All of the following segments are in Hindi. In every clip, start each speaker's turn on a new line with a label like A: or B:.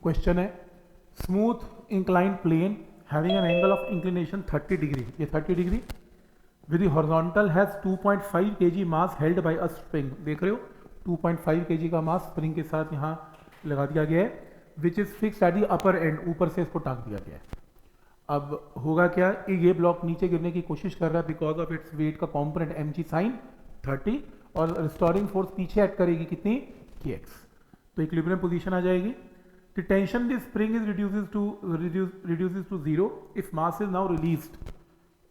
A: क्वेश्चन है smooth incline plane having an angle of inclination 30 degree, ये 30 degree with the horizontal has 2.5 kg mass held by a spring. देख रहे हो 2.5 kg का मास स्प्रिंग के साथ यहाँ लगा दिया गया है, which is fix at the upper and, ऊपर से इसको टांग दिया गया है। अब होगा क्या, ये ब्लॉक नीचे गिरने की कोशिश कर रहा है बिकॉज ऑफ इट्स वेट का कॉम्पोनेंट mg साइन 30, और रिस्टोरिंग फोर्स पीछे एक्ट करेगी कितनी, kx, तो इक्विलिब्रियम पोजीशन आ जाएगी। The tension in the spring is reduces to zero if mass is now released।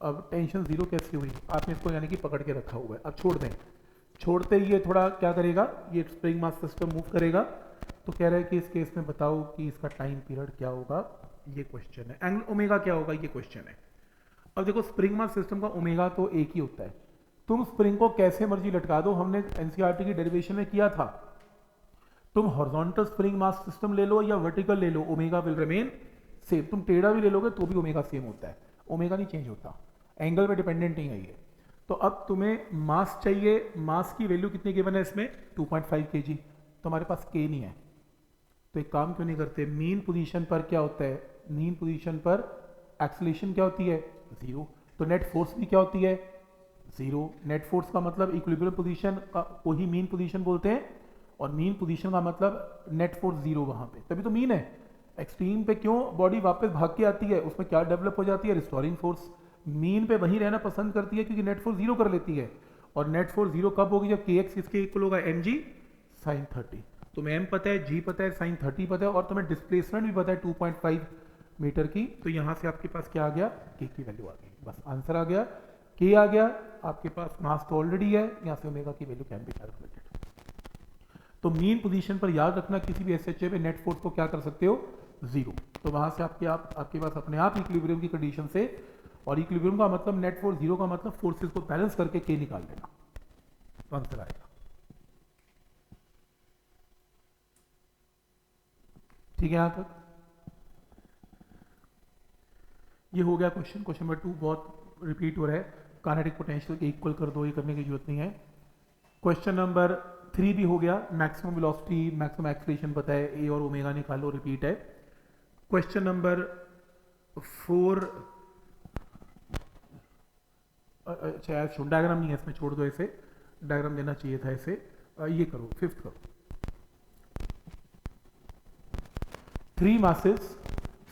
A: अब टेंशन जीरो कैसे हुई, आपने इसको यानी कि पकड़ के रखा हुआ है, अब छोड़ दें, छोड़ते ही ये थोड़ा क्या करेगा, ये स्प्रिंग मास सिस्टम मूव करेगा। तो कह रहा है कि इस केस में बताओ कि इसका टाइम पीरियड क्या होगा, ये क्वेश्चन है। एंगल ओमेगा क्या होगा, ये क्वेश्चन है। अब देखो स्प्रिंग मास सिस्टम का ओमेगा तो एक ही होता है, तुम स्प्रिंग को कैसे मर्जी लटका दो, हमने एनसीईआरटी की डेरिवेशन में किया था। तुम हॉरिजॉन्टल स्प्रिंग मास सिस्टम ले लो या वर्टिकल ले लो, ओमेगा विल रिमेन सेम। तुम टेढ़ा भी ले लोगे तो भी ओमेगा सेम होता है, ओमेगा नहीं चेंज होता, एंगल पे डिपेंडेंट नहीं है ये। तो अब तुम्हें मास चाहिए, मास की वैल्यू कितनी गिवन है इसमें 2.5 kg, तुम्हारे पास k नहीं है, तो एक काम क्यों नहीं करते, मीन पोजीशन पर क्या होता है, मीन पोजीशन पर एक्सेलरेशन क्या होती है, जीरो, तो नेट फोर्स भी क्या होती है, जीरो। नेट फोर्स का मतलब इक्विलिब्रियम पोजीशन को ही मीन पोजीशन बोलते हैं, और मीन पोजीशन का मतलब नेट फोर्स जीरो वहां पे, तभी तो मीन है। एक्सट्रीम पे क्यों बॉडी वापस भाग के आती है, उसमें क्या डेवलप हो जाती है, रिस्टोरिंग फोर्स। मीन पे वहीं रहना पसंद करती है क्योंकि नेट फोर्स जीरो कर लेती है, और नेट फोर्स जीरो कब होगी, जब के एक्स इसके इक्वल होगा mg साइन 30। तुम्हें m पता है, g पता है, साइन 30 पता है, और तुम्हें डिस्प्लेसमेंट भी पता है 2.5 मीटर की। तो यहाँ से आपके पास क्या आ गया, k की वैल्यू आ गई, बस आंसर आ गया, k आ गया। आपके पास मास तो ऑलरेडी है, यहाँ से ओमेगा की वैल्यू कैन बी कैलकुलेटेड। तो मीन पोजीशन पर याद रखना, किसी भी एसएचए पे नेट फोर्स को क्या कर सकते हो, जीरो। तो वहां से आपके पास अपने आप इक्विलिब्रियम की कंडीशन से, और इक्विलिब्रियम का मतलब नेट फोर्स जीरो का मतलब फोर्सेस को बैलेंस करके के निकाल लेना, तो आंसर आएगा। ठीक है, यहां तक ये हो गया क्वेश्चन। क्वेश्चन नंबर 2 बहुत रिपीट हो रहा है, काइनेटिक पोटेंशियल के इक्वल कर दो, ये करने की जरूरत नहीं है। क्वेश्चन नंबर 3 भी हो गया, मैक्सिमम वेलोसिटी मैक्सिमम एक्सेलरेशन पता है, ए और ओमेगा निकालो, रिपीट है। क्वेश्चन नंबर 4, अच्छा डायग्राम नहीं है इसमें, छोड़ दो इसे, डायग्राम देना चाहिए था इसे। ये करो, 5th करो। 3 मासेस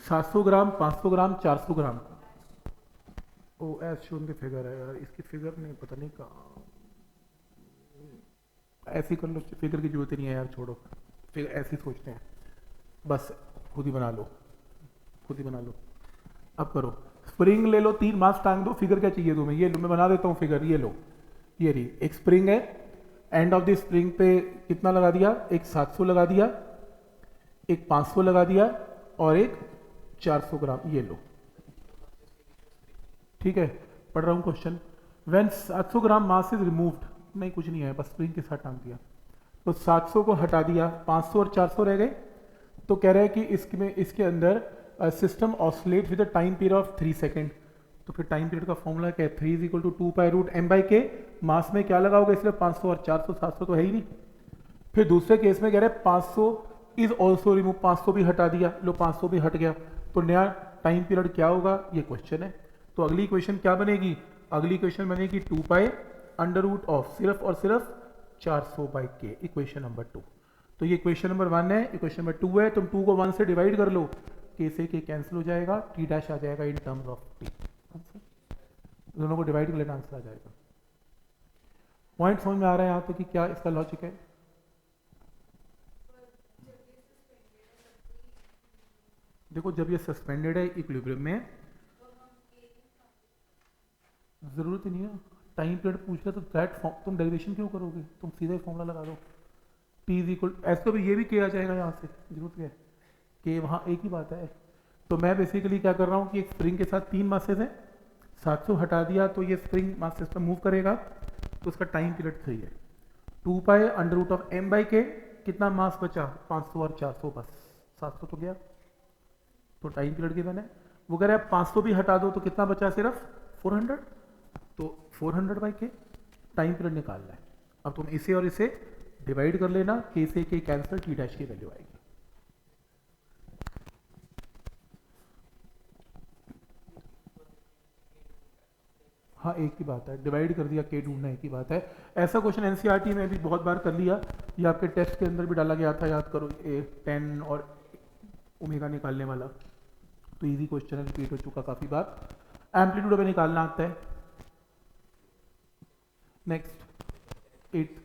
A: 700 ग्राम, 500 ग्राम, 400 ग्राम। ओ एस शोन के फिगर है यार, इसकी फिगर नहीं पता नहीं कहाँ, ऐसी कर लो, फिगर की जरूरत नहीं है यार, छोड़ो, फिर ऐसे सोचते हैं, बस खुद ही बना लो, खुद ही बना लो। अब करो, स्प्रिंग ले लो, 3 मास टांग दो, फिगर क्या चाहिए तुम्हें, ये लो, मैं बना देता हूँ फिगर, ये लो, ये रही एक स्प्रिंग है, एंड ऑफ द स्प्रिंग पे कितना लगा दिया, एक 700 लगा दिया, एक 500 लगा दिया, और एक 400 ग्राम, ये लो। ठीक है, पढ़ रहा हूँ question. When 700 gram mass is removed, नहीं कुछ नहीं है, बस स्प्रिंग के साथ टांग दिया, तो 700 को हटा दिया, 500 और 400 रह गए। तो कह रहा है कि इसके अंदर system oscillate with a time period of 3 second. तो फिर टाइम पीरियड का फॉर्मूला क्या है, 3 = 2π√m/k। मास में क्या लगा होगा, इसलिए 500 और 400, 700 तो है ही नहीं। फिर दूसरे केस में कह रहे हैं 500 इज ऑल्सो रिमूव, 500 भी हटा दिया, लो 500 भी हट गया, तो नया टाइम पीरियड क्या होगा, ये क्वेश्चन है। तो अगली इक्वेशन क्या बनेगी, अगली इक्वेशन बनेगी 2π√, सिर्फ और सिर्फ 400/k, इक्वेशन नंबर 2। तो ये इक्वेशन नंबर 1 है, इक्वेशन नंबर 2 है, तुम 2 को 1 से डिवाइड कर लो, k से k कैंसिल हो जाएगा, t' आ जाएगा इन टर्म्स ऑफ t, दोनों को डिवाइड कर लेना, आंसर आ जाएगा। पॉइंट समझ में आ रहा है यहाँ तक कि क्या इसका लॉजिक है। देखो जब ये सस्पेंडेड है इक्विलिब्रियम में, जरूरत ही नहीं है, टाइम पीरियड पूछ रहे तो दैट तुम डेरिवेशन क्यों करोगे, तुम सीधा ही फॉर्मूला लगा दो, t ऐसे तो भी ये भी किया जाएगा, यहाँ से जरूरत क्या है, कि वहाँ एक ही बात है। तो मैं बेसिकली क्या कर रहा हूँ कि एक स्प्रिंग के साथ 3 मासेस हैं, 700 हटा दिया तो ये स्प्रिंग मास सिस्टम मूव करेगा, तो उसका टाइम पीरियड 3 है। 2π√m/k, कितना मास बचा, 500 और 400, बस 700 तो गया, तो टाइम पीरियड गिवन है। वो कह रहा है 500 भी हटा दो तो कितना बचा, सिर्फ 400, तो 400/k टाइम पीरियड निकालना है। अब तुम इसे और इसे डिवाइड कर लेना, k से k कैंसिल, t' की वैल्यू आएगी। हाँ एक ही बात है, डिवाइड कर दिया, के ढूंढना एक ही बात है। ऐसा क्वेश्चन एनसीईआरटी में भी बहुत बार कर लिया, ये आपके टेस्ट के अंदर भी डाला गया था, याद करो, ए 10 और ओमेगा निकालने वाला। तो इजी क्वेश्चन है, रिपीट हो चुका काफ़ी बार। एम्पलीट्यूड हमें निकालना आता है। Next 8,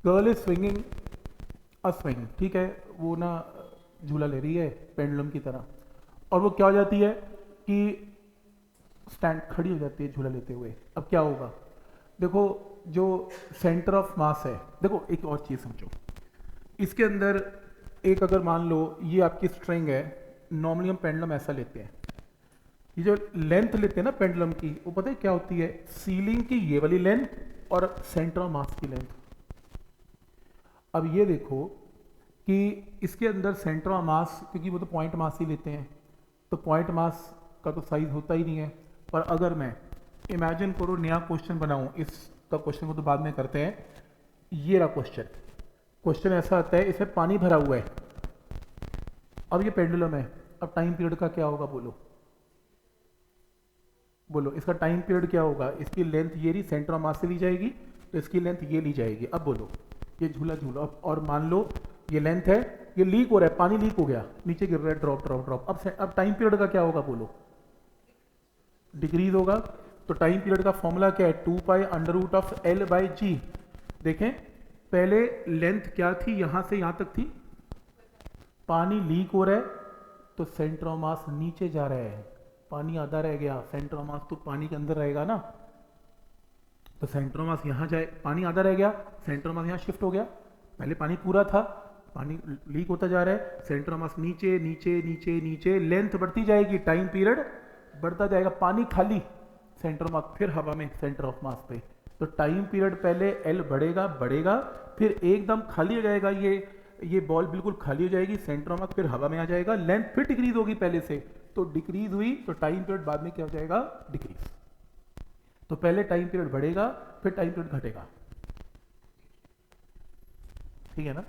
A: girl is swinging a swing, ठीक है, वो ना झूला ले रही है पेंडुलम की तरह, और वो क्या हो जाती है कि स्टैंड खड़ी हो जाती है झूला लेते हुए। अब क्या होगा, देखो जो सेंटर ऑफ मास है, देखो एक और चीज़ समझो, इसके अंदर एक अगर मान लो ये आपकी स्ट्रिंग है, नॉर्मली हम पेंडुलम ऐसा लेते हैं, ये जो लेंथ लेते हैं ना पेंडुलम की, वो पता है क्या होती है, सीलिंग की ये वाली लेंथ और सेंटर ऑफ मास की लेंथ। अब ये देखो कि इसके अंदर सेंटर ऑफ मास, क्योंकि वो तो पॉइंट मास ही लेते हैं, तो पॉइंट मास का तो साइज होता ही नहीं है। पर अगर मैं इमेजिन करो नया क्वेश्चन बनाऊं, इसका क्वेश्चन को तो बाद में करते हैं, ये रहा क्वेश्चन ऐसा आता है, इसमें पानी भरा हुआ है, अब ये पेंडुलम है, अब टाइम पीरियड का क्या होगा, बोलो इसका टाइम पीरियड क्या होगा। इसकी लेंथ ये रही, सेंटर ऑफ मास से ली जाएगी, तो इसकी लेंथ ये ली जाएगी। अब बोलो ये झूला और मान लो ये लेंथ है, ये लीक हो रहा है, पानी लीक हो गया, नीचे गिर रहा है, ड्रॉप ड्रॉप ड्रॉप। अब टाइम पीरियड का क्या होगा, बोलो डिक्रीज होगा। तो टाइम पीरियड का फॉर्मूला क्या है, 2 pi under root of L by G. देखें पहले लेंथ क्या थी, यहां से यहां तक थी, पानी लीक हो रहा है तो सेंटर ऑफ मास नीचे जा रहा है, पानी आधा रह गया, सेंटर ऑफ मास तो पानी के अंदर रहेगा ना, तो सेंटर ऑफ मास यहां जाए, पानी आधा रह गया, सेंटर ऑफ मास यहां शिफ्ट हो गया, पहले पानी पूरा था, पानी लीक होता जा रहा है, सेंटर ऑफ मास नीचे नीचे नीचे नीचे, लेंथ बढ़ती जाएगी, टाइम पीरियड बढ़ता जाएगा, पानी खाली, सेंटर ऑफ मास फिर हवा में सेंटर ऑफ मास पे, तो टाइम पीरियड पहले एल बढ़ेगा बढ़ेगा, फिर एकदम खाली हो जाएगा, ये बॉल बिल्कुल खाली हो जाएगी, सेंटर ऑफ मास फिर हवा में आ जाएगा, लेंथ फिर डिक्रीज होगी पहले से, तो डिक्रीज हुई तो टाइम पीरियड बाद में क्या हो जाएगा, डिक्रीज। तो पहले टाइम पीरियड बढ़ेगा फिर टाइम पीरियड घटेगा, ठीक है ना,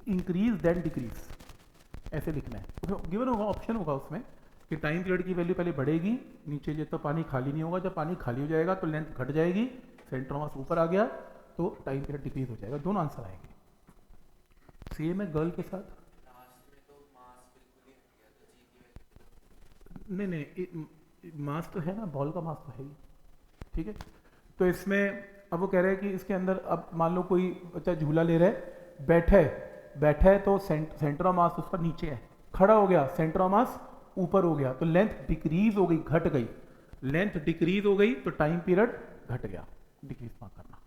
A: इंक्रीज देन डिक्रीज, ऐसे लिखना है। गिवन होगा, ऑप्शन होगा उसमें कि टाइम पीरियड की वैल्यू पहले बढ़ेगी, नीचे जब तक पानी खाली नहीं होगा, जब पानी खाली हो जाएगा तो लेंथ घट जाएगी, सेंटर ऑफ मास ऊपर आ गया तो टाइम पीरियड डिक्रीज हो जाएगा। दोनों आंसर आएंगे। सेम है गर्ल के साथ, नहीं मास तो है ना, बॉल का मास तो है ही, ठीक है। तो इसमें अब वो कह रहे हैं कि इसके अंदर अब मान लो कोई बच्चा झूला ले रहा है, बैठा है तो सेंटर ऑफ मास उसका नीचे है, खड़ा हो गया सेंटर ऑफ मास ऊपर हो गया, तो लेंथ डिक्रीज हो गई, घट गई, लेंथ डिक्रीज हो गई तो टाइम पीरियड घट गया, डिक्रीज मार्क करना,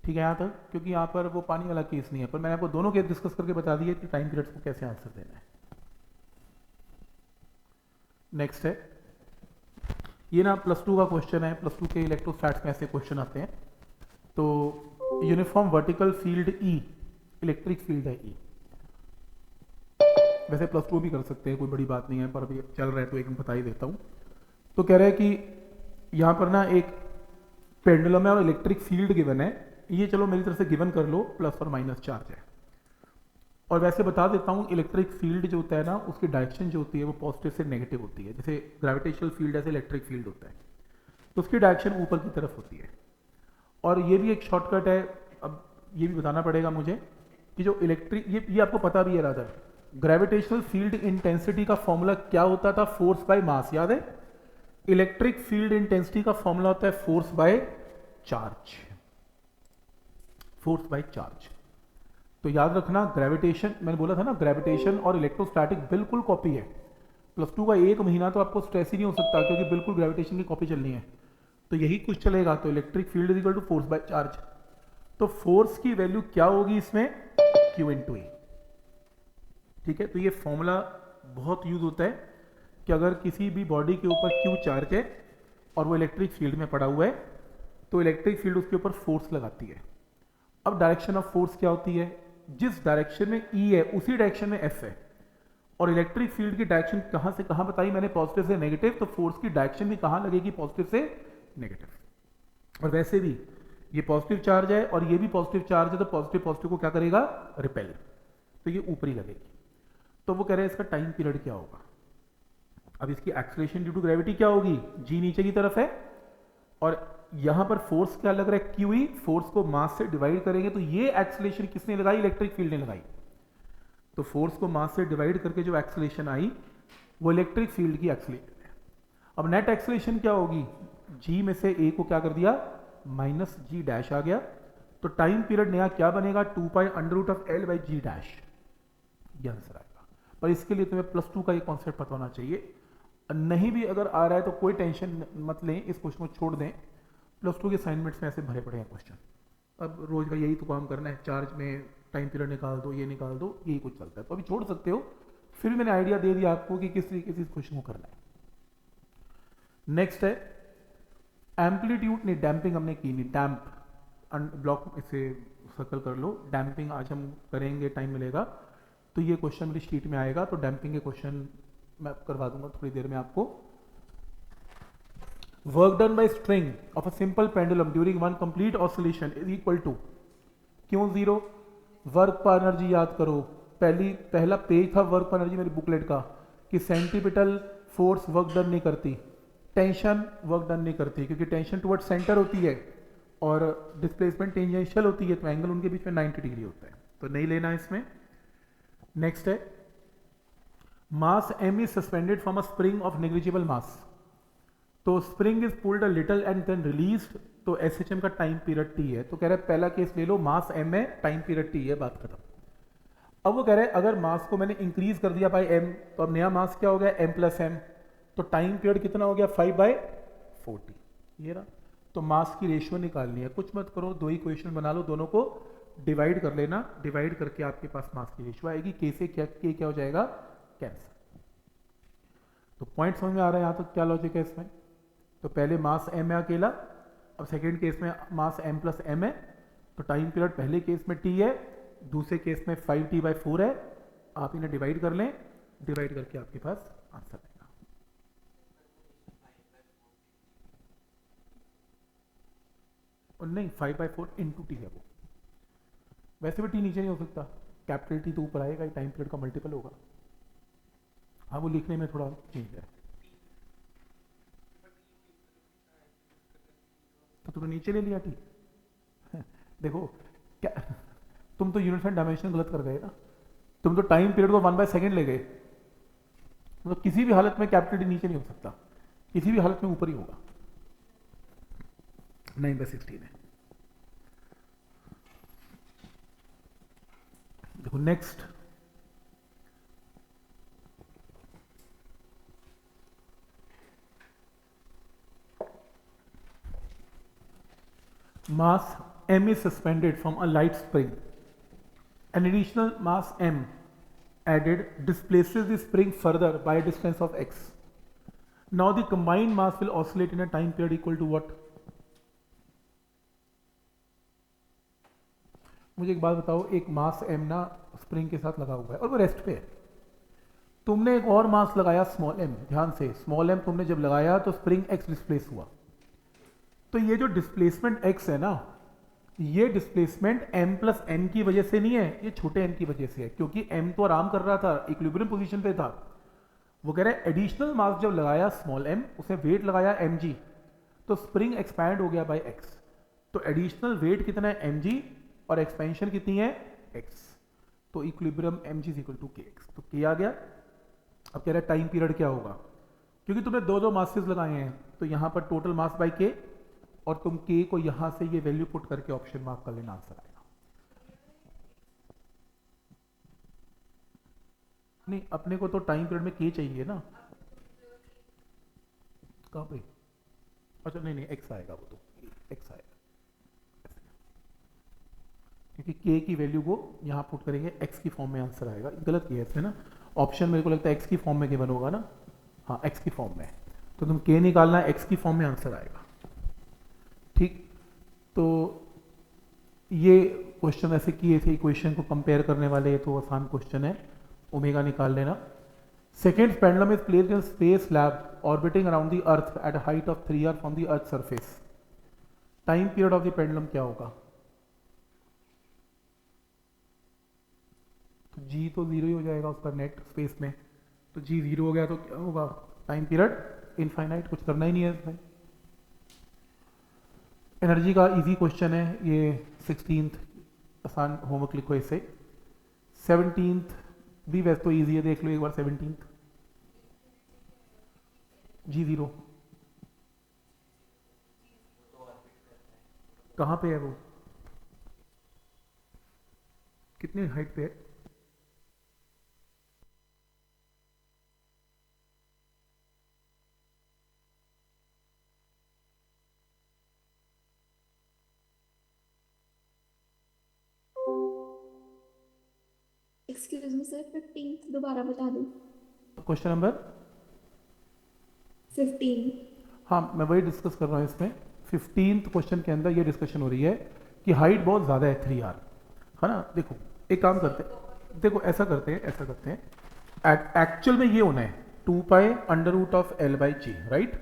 A: ठीक है यहाँ तक, क्योंकि यहाँ पर वो पानी वाला केस नहीं है, पर मैंने आपको दोनों केस डिस्कस करके बता दिया कि टाइम पीरियड्स को कैसे आंसर देना है। नेक्स्ट है, ये ना +2 का क्वेश्चन है, +2 के इलेक्ट्रोस्टैट्स में ऐसे क्वेश्चन आते हैं। तो uniform vertical field E, electric field है ई, वैसे +2 भी कर सकते हैं, कोई बड़ी बात नहीं है, पर अभी चल रहा है तो एक बता ही देता हूँ। तो कह रहा है कि यहाँ पर ना एक पेंडुलम है और इलेक्ट्रिक फील्ड गिवन है, ये चलो मेरी तरफ से गिवन कर लो, प्लस और माइनस चार्ज है, और वैसे बता देता हूँ इलेक्ट्रिक फील्ड जो होता है ना, उसकी डायरेक्शन जो होती है वो पॉजिटिव से नेगेटिव होती है, जैसे ग्रेविटेशनल फील्ड ऐसे इलेक्ट्रिक फील्ड होता है, तो उसकी डायरेक्शन ऊपर की तरफ होती है। और ये भी एक शॉर्टकट है, अब ये भी बताना पड़ेगा मुझे कि जो इलेक्ट्रिक, ये आपको पता भी है रादर, ग्रेविटेशनल फील्ड इंटेंसिटी का फॉर्मूला क्या होता था, फोर्स बाय मास, याद है। इलेक्ट्रिक फील्ड इंटेंसिटी का फॉर्मूला होता है force by charge, force by charge. तो याद रखना ग्रेविटेशन, मैंने बोला था ना ग्रेविटेशन और इलेक्ट्रोस्टैटिक बिल्कुल कॉपी है, +2 का 1 महीना तो आपको स्ट्रेस ही नहीं हो सकता, क्योंकि बिल्कुल ग्रेविटेशन की कॉपी चलनी है, तो यही कुछ चलेगा। तो electric field is equal to force by charge, तो फोर्स की वैल्यू क्या होगी इसमें, Q × E, ठीक है। तो ये फॉर्मूला बहुत यूज होता है कि अगर किसी भी बॉडी के ऊपर Q चार्ज है और वो इलेक्ट्रिक फील्ड में पड़ा हुआ है, तो इलेक्ट्रिक फील्ड उसके ऊपर फोर्स लगाती है। अब डायरेक्शन ऑफ फोर्स क्या होती है, जिस डायरेक्शन में E है उसी डायरेक्शन में F है, और इलेक्ट्रिक फील्ड की डायरेक्शन कहां से कहां बताई मैंने, पॉजिटिव से नेगेटिव, तो फोर्स की डायरेक्शन भी कहां लगेगी, पॉजिटिव से नेगेटिव। और वैसे भी ये पॉजिटिव चार्ज है और ये भी पॉजिटिव चार्ज है, तो पॉजिटिव पॉजिटिव को क्या करेगा, रिपेल, तो ये ऊपर ही लगेगी। तो वो कह रहे हैं इसका टाइम पीरियड क्या होगा। अब इसकी एक्सेलरेशन ड्यू टू ग्रेविटी क्या होगी, जी नीचे की तरफ है, और यहां पर फोर्स क्या लग रहा है, क्यू, फोर्स को मास से डिवाइड करेंगे, तो ये एक्सेलरेशन किसने लगाई, इलेक्ट्रिक फील्ड ने लगाई। तो फोर्स को मास से डिवाइड करके जो एक्सेलरेशन आई वो इलेक्ट्रिक फील्ड की एक्सेलरेशन है। अब नेट एक्सेलरेशन क्या होगी, जी में से ए को क्या कर दिया, -g' आ गया, तो टाइम पीरियड नया क्या बनेगा, 2 pi under root of L by G dash, ये आंसर आएगा। पर इसके लिए तुम्हें +2 का ये कॉन्सेप्ट पता होना चाहिए। नहीं भी अगर आ रहा है तो कोई टेंशन मत लें, इस क्वेश्चन को छोड़ दें, +2 के असाइनमेंट्स में ऐसे भरे पड़े हैं क्वेश्चन। अब रोज का यही तो काम करना है, चार्ज में टाइम पीरियड निकाल दो, ये निकाल दो, यही कुछ चलता है। तो अभी छोड़ सकते हो, फिर मैंने आइडिया दे दिया आपको कि किस तरीके से इस क्वेश्चन को करना है। नेक्स्ट है एम्पलीट्यूड, नहीं डैम्पिंग हमने की नहीं, डैम्प ब्लॉक इसे सर्कल कर लो, डैम्पिंग आज हम करेंगे, टाइम मिलेगा तो ये क्वेश्चन मेरी शीट में आएगा, तो डैम्पिंग के क्वेश्चन मैं करवा दूंगा थोड़ी देर में आपको। Work done by string of a simple pendulum during one complete oscillation is equal to, क्यों 0, वर्क पर एनर्जी याद करो, पहला पेज था वर्क पर एनर्जी मेरी बुकलेट का कि सेंटीपिटल फोर्स वर्क डन नहीं करती, टेंशन वर्क डन नहीं करती, क्योंकि टेंशन टुवर्ड सेंटर होती है और डिस्प्लेसमेंट टेंजेंशियल होती है, तो एंगल उनके बीच में 90 डिग्री होता है, तो नहीं लेना इसमें। नेक्स्ट है mass m is suspended from a spring of negligible mass, तो spring is pulled a little and then released, तो SHM का टाइम पीरियड t है। तो कह रहा है पहला केस ले लो, मास m है, टाइम पीरियड t है, बात खत्म। अब वो कह रहे हैं अगर मास को मैंने इंक्रीज कर दिया बाय m, तो अब नया मास क्या हो गया m प्लस m, तो टाइम पीरियड कितना हो गया 5/40, ये रहा। तो मास की रेशियो निकालनी है, कुछ मत करो, दो ही इक्वेशन बना लो, दोनों को डिवाइड कर लेना, डिवाइड करके आपके पास मास की रेशियो आएगी, k से क्या हो जाएगा, कैंसिल। तो पॉइंट समझ में आ रहा है यहाँ तक, क्या लॉजिक है इसमें। तो पहले मास m है अकेला, अब सेकेंड केस में मास m प्लस m है, तो टाइम पीरियड पहले केस में t है, दूसरे केस में 5t/4 है, आप इन्हें डिवाइड कर लें, डिवाइड करके आपके पास आंसर आएगा। और नहीं 5/4 इंटू टी है वो, वैसे भी टी नीचे नहीं हो सकता, कैपिटल टी तो ऊपर आएगा, टाइम पीरियड का मल्टीपल होगा। हाँ वो लिखने में थोड़ा चेंज है, तो तुमने नीचे ले लिया टी देखो क्या, तुम तो यूनिट एंड डायमेंशन गलत कर गए ना, तुम तो टाइम पीरियड को 1/2 ले गए, तो किसी भी हालत में कैपिटल टी नीचे नहीं हो सकता, किसी भी हालत में ऊपर ही होगा, 9/16 है। देखो next, mass m is suspended from a light spring, an additional mass m added displaces the spring further by a distance of x. Now the combined mass will oscillate in a time period equal to what? मुझे एक बात बताओ, एक मास m ना स्प्रिंग के साथ लगा हुआ है और वो रेस्ट पे है, तुमने एक और मास लगाया स्मॉल m, ध्यान से स्मॉल m तुमने जब लगाया तो स्प्रिंग x डिस्प्लेस हुआ, तो ये जो डिस्प्लेसमेंट x है ना, ये डिस्प्लेसमेंट m प्लस n की वजह से नहीं है, ये छोटे m की वजह से है, क्योंकि m तो आराम कर रहा था, इक्विलिब्रियम पोजीशन पे था। वो कह रहा है एडिशनल मास जब लगाया स्मॉल m, उसने वेट लगाया mg, तो स्प्रिंग एक्सपैंड हो गया बाय x, तो एडिशनल वेट कितना है mg और एक्सपेंशन कितनी है x, तो equilibrium mg is equal to kx, तो k आ गया। अब कह रहा है टाइम पीरियड क्या होगा, क्योंकि तुमने दो मासेस लगाए हैं, तो यहां पर टोटल मास बाय k, और तुम k को यहां से ये वैल्यू पुट करके ऑप्शन मार्क कर लेना, आंसर आएगा। नहीं अपने को तो टाइम पीरियड में k चाहिए ना, कहां पे, अच्छा नहीं x आएगा, वो तो x आएगा, क्योंकि k की वैल्यू को यहां पुट करेंगे, x की फॉर्म में आंसर आएगा। गलत किया इसमें ना, ऑप्शन मेरे को लगता है x की फॉर्म में गिवन होगा ना, हाँ x की फॉर्म में, तो तुम k निकालना है, x की फॉर्म में आंसर आएगा, ठीक। तो ये क्वेश्चन ऐसे किए थे, इक्वेशन को कंपेयर करने वाले, तो आसान क्वेश्चन है, ओमेगा निकाल लेना। Second pendulum is placed in space lab orbiting around the earth at height of 3r from the earth surface, time period of the pendulum क्या होगा, तो g तो 0 ही हो जाएगा उसका नेट स्पेस में, तो g 0 हो गया तो क्या होगा, टाइम पीरियड इनफाइनाइट, कुछ करना ही नहीं है इसमें। एनर्जी का इजी क्वेश्चन है ये, 16th आसान होमवर्क लिखो इसे, 17th भी वैसे तो इजी है, देख लो एक बार 17th, g0 कहाँ पे है वो, कितनी हाइट पे है?
B: एक्सक्यूज मी सर, 15 दोबारा बता दो।
A: Question number
B: 15।
A: हाँ, मैं वही डिस्कस कर रहा हूँ इसमें। 15th क्वेश्चन के अंदर ये डिस्कशन हो रही है कि हाइट बहुत ज़्यादा है 3r, है ना। देखो एक काम करते हैं, देखो ऐसा करते हैं एक्चुअल में ये होना है 2 pi under root of L by G, right.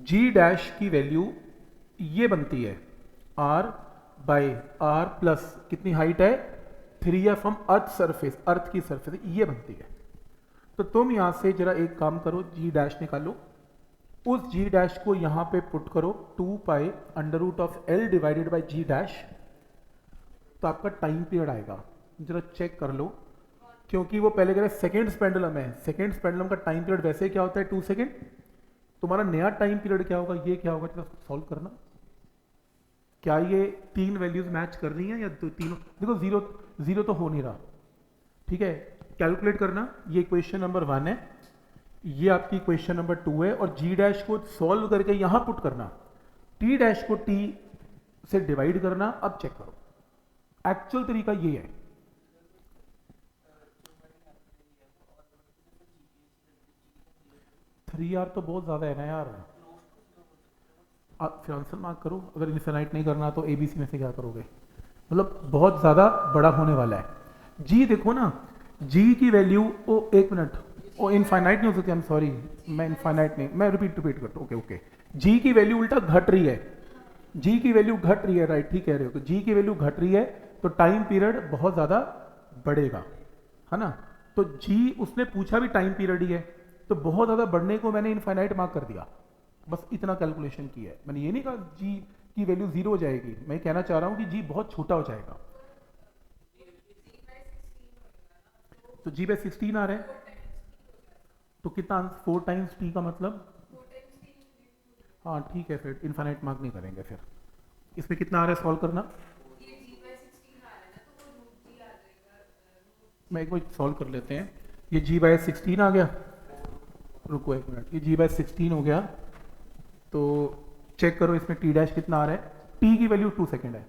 A: G dash की वैल्यू ये बनती है r बाई आर प्लस कितनी हाइट है 3r फ्रॉम अर्थ सरफेस, अर्थ की सरफेस ये बनती है। तो तुम यहां से जरा एक काम करो, जी डैश निकालो, उस जी डैश को यहां पे पुट करो 2 pi under root of L divided by G dash, तो आपका टाइम पीरियड आएगा। जरा चेक कर लो, क्योंकि वो पहले कह रहे सेकेंड पेंडुलम है, सेकेंड पेंडुलम का टाइम पीरियड वैसे क्या होता है 2 सेकेंड। तुम्हारा नया टाइम पीरियड क्या होगा, ये क्या होगा, जरा सॉल्व करना। क्या ये तीन वैल्यूज मैच कर रही हैं या तीनों? देखो जीरो जीरो तो हो नहीं रहा, ठीक है। कैलकुलेट करना, ये क्वेश्चन नंबर 1 है, ये आपकी क्वेश्चन नंबर 2 है, और जी डैश को सॉल्व करके यहां पुट करना, टी डैश को टी से डिवाइड करना। अब चेक करो, एक्चुअल तरीका ये है। थ्री आर तो बहुत ज्यादा है ना यार। आप फिर आंसर मार्क करो, अगर इन्फिनाइट नहीं करना तो एबीसी में से क्या करोगे, मतलब बहुत ज्यादा बड़ा होने वाला है। जी देखो ना, जी की वैल्यू, ओ एक मिनट, ओ इनफाइनाइट नहीं हो सकती, आई एम सॉरी, मैं इनफाइनाइट नहीं, मैं रिपीट करता हूँ, ओके ओके। जी की वैल्यू उल्टा घट रही है, जी की वैल्यू घट रही है, राइट, ठीक कह रहे हो। तो जी की वैल्यू घट रही है तो टाइम पीरियड बहुत ज्यादा बढ़ेगा, है ना। तो जी उसने पूछा भी टाइम पीरियड ही है, तो बहुत ज्यादा बढ़ने को मैंने इनफाइनाइट मार्क कर दिया, बस इतना कैलकुलेशन किया है। मैंने ये नहीं कहा जी की वैल्यू जीरो हो जाएगी, मैं कहना चाह रहा हूं कि जी बहुत छोटा हो जाएगा। तो जी बाई 16 आ रहा है, तो कितना 4 टाइम्स टी का मतलब, हाँ ठीक है, फिर इन्फाइनाइट मार्क नहीं करेंगे। फिर इसमें कितना आ रहा है, सॉल्व करना। मैं एक बार सॉल्व कर लेते हैं। ये जी बाई 16 आ गया, रुको एक मिनट, ये जी बाई 16 हो गया, तो चेक करो इसमें टी डैश कितना आ रहा है। टी की वैल्यू 2 सेकेंड है,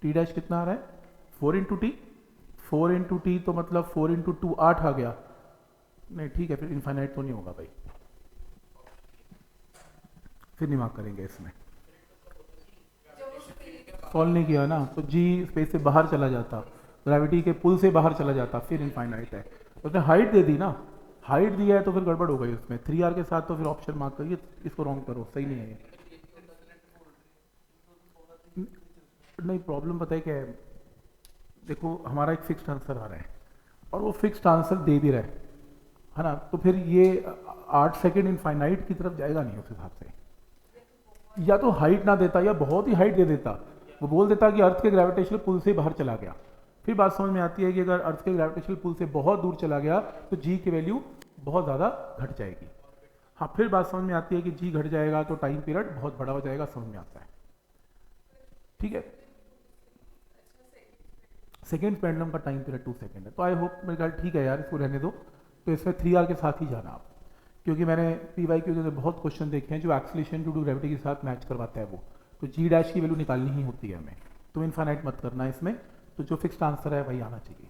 A: टी डैश कितना आ रहा है 4 इंटू टी, 4 इंटू टी तो मतलब 4 इंटू 2 8 आ गया। नहीं ठीक है, फिर इन्फाइनाइट तो नहीं होगा भाई, फिर नहीं मार्क करेंगे इसमें। सॉल्व नहीं किया ना, तो जी स्पेस से बाहर चला जाता, ग्रेविटी के पुल से बाहर चला जाता, फिर इनफाइनाइट है। उसने हाइट दे दी ना, हाइट दिया है तो फिर गड़बड़ हो गई उसमें 3r के साथ, तो फिर ऑप्शन मार्क करिए, इसको रॉन्ग करो, सही नहीं है ये। नहीं, प्रॉब्लम पता है क्या है, देखो हमारा एक फिक्स्ड आंसर आ रहा है और वो फिक्स्ड आंसर दे भी रहा है ना, तो फिर ये 8 सेकेंड इनफाइनाइट की तरफ जाएगा नहीं उस हिसाब से। या तो हाइट ना देता या बहुत ही हाइट दे देता, वो बोल देता कि अर्थ के ग्रेविटेशनल पुल से बाहर चला गया, फिर बात समझ में आती है कि अगर अर्थ के ग्रेविटेशनल पुल से बहुत दूर चला गया तो जी की वैल्यू बहुत ज़्यादा घट जाएगी। हाँ, फिर बात समझ में आती है कि जी घट जाएगा तो टाइम पीरियड बहुत बड़ा हो जाएगा, समझ में आता है, ठीक है। सेकेंड पेंडुलम का टाइम पीरियड 2 सेकेंड है, तो आई होप मेरे ख्याल ठीक है यार, इसको रहने दो। तो इसमें 3r के साथ ही जाना आप, क्योंकि मैंने PYQ के बहुत क्वेश्चन देखे हैं जो एक्सीलरेशन ड्यू टू ग्रेविटी के साथ मैच करवाता है वो, तो जी डैश की वैल्यू निकालनी ही होती है हमें, तो इनफाइनाइट मत करना इसमें, तो जो फिक्स्ड आंसर है वही आना चाहिए।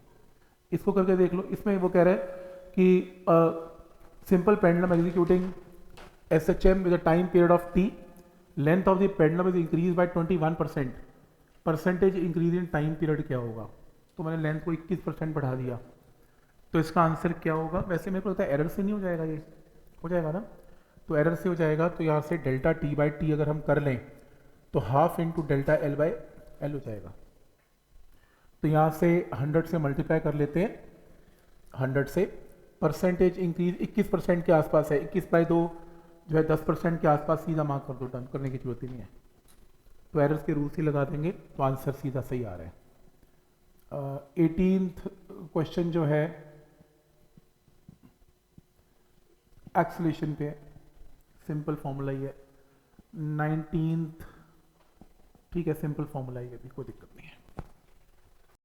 A: इसको करके देख लो, इसमें वो कह रहे हैं कि simple pendulum executing SHM with a time period of t, length of the pendulum is increase by 21%, percentage increase in time period क्या होगा, तो मैंने लेंथ को 21% बढ़ा दिया, तो इसका आंसर क्या होगा। वैसे मेरे को लगता है एरर से नहीं हो जाएगा, ये हो जाएगा ना, तो एरर से हो जाएगा, तो यहाँ से डेल्टा टी बाई टी अगर हम कर लें तो half into delta L by L हो जाएगा। तो यहाँ से 100 से मल्टीप्लाई कर लेते हैं, 100 से परसेंटेज इंक्रीज 21% के आसपास है, 21 बाई 2 जो है 10% के आसपास, सीधा मार्क कर दो, डन करने की जरूरत ही नहीं है, तो एरर्स के रूल्स ही लगा देंगे, तो आंसर सीधा सही आ रहा है। 18th क्वेश्चन जो है एक्सेलरेशन पे, सिंपल फॉर्मूला ही है, 19th, ठीक है, सिंपल फॉर्मूला है ये भी, कोई दिक्कत नहीं है।